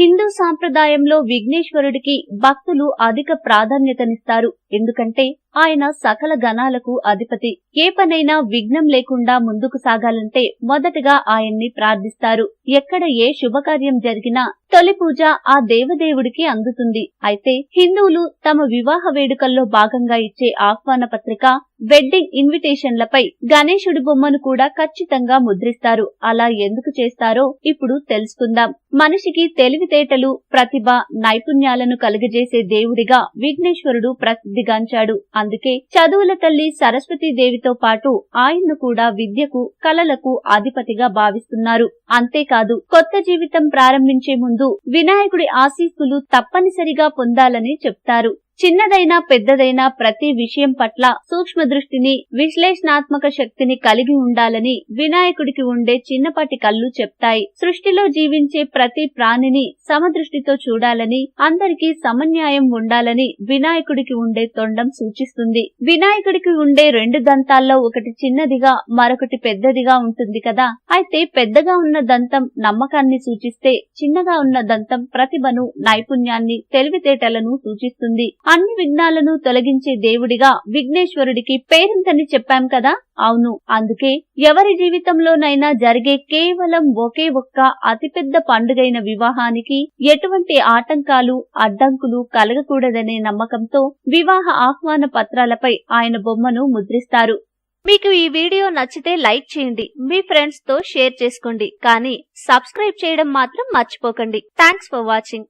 హిందూ సాంప్రదాయంలో విఘ్నేశ్వరుడికి భక్తులు అధిక ప్రాధాన్యతనిస్తారు. ఎందుకంటే ఆయన సకల గణాలకు అధిపతి. ఏ పనైనా విఘ్నం లేకుండా ముందుకు సాగాలంటే మొదటగా ఆయన్ని ప్రార్థిస్తారు. ఎక్కడ ఏ శుభకార్యం జరిగినా తొలి పూజ ఆ దేవదేవుడికి అందుతుంది. అయితే హిందువులు తమ వివాహ వేడుకల్లో భాగంగా ఇచ్చే ఆహ్వాన పత్రిక, వెడ్డింగ్ ఇన్విటేషన్లపై గణేశుడి బొమ్మను కూడా ఖచ్చితంగా ముద్రిస్తారు. అలా ఎందుకు చేస్తారో ఇప్పుడు తెలుసుకుందాం. మనిషికి తెలివితేటలు, ప్రతిభ, నైపుణ్యాలను కలుగజేసే దేవుడిగా విఘ్నేశ్వరుడు ప్రసిద్ధిగాంచాడు. అందుకే చదువుల తల్లి సరస్వతీదేవితో పాటు ఆయన్ను కూడా విద్యకు, కళలకు అధిపతిగా భావిస్తున్నారు. అంతేకాదు కొత్త జీవితం ప్రారంభించే ముందు వినాయకుడి ఆశీస్సులు తప్పనిసరిగా పొందాలని చెప్తారు. చిన్నదైనా పెద్దదైనా ప్రతి విషయం పట్ల సూక్ష్మ దృష్టిని, విశ్లేషణాత్మక శక్తిని కలిగి ఉండాలని వినాయకుడికి ఉండే చిన్నపాటి కళ్ళు చెప్తాయి. సృష్టిలో జీవించే ప్రతి ప్రాణిని సమదృష్టితో చూడాలని, అందరికీ సమన్యాయం ఉండాలని వినాయకుడికి ఉండే తొండం సూచిస్తుంది. వినాయకుడికి ఉండే 2 దంతాల్లో ఒకటి చిన్నదిగా, మరొకటి పెద్దదిగా ఉంటుంది కదా. అయితే పెద్దగా ఉన్న దంతం నమ్మకాన్ని సూచిస్తే, చిన్నగా ఉన్న దంతం ప్రతిభను, నైపుణ్యాన్ని, తెలివితేటలను సూచిస్తుంది. అన్ని విఘ్నాలను తొలగించే దేవుడిగా విఘ్నేశ్వరుడికి పేరుందని చెప్పాం కదా. అవును, అందుకే ఎవరి జీవితంలోనైనా జరిగే కేవలం ఒకే ఒక్క అతిపెద్ద పండుగైన వివాహానికి ఎటువంటి ఆటంకాలు, అడ్డంకులు కలగకూడదనే నమ్మకంతో వివాహ ఆహ్వాన పత్రాలపై ఆయన బొమ్మను ముద్రిస్తారు. మీకు ఈ వీడియో నచ్చితే లైక్ చేయండి, మీ ఫ్రెండ్స్ తో షేర్ చేసుకోండి, కానీ సబ్స్క్రైబ్ చేయడం మాత్రం మర్చిపోకండి. Thanks for watching.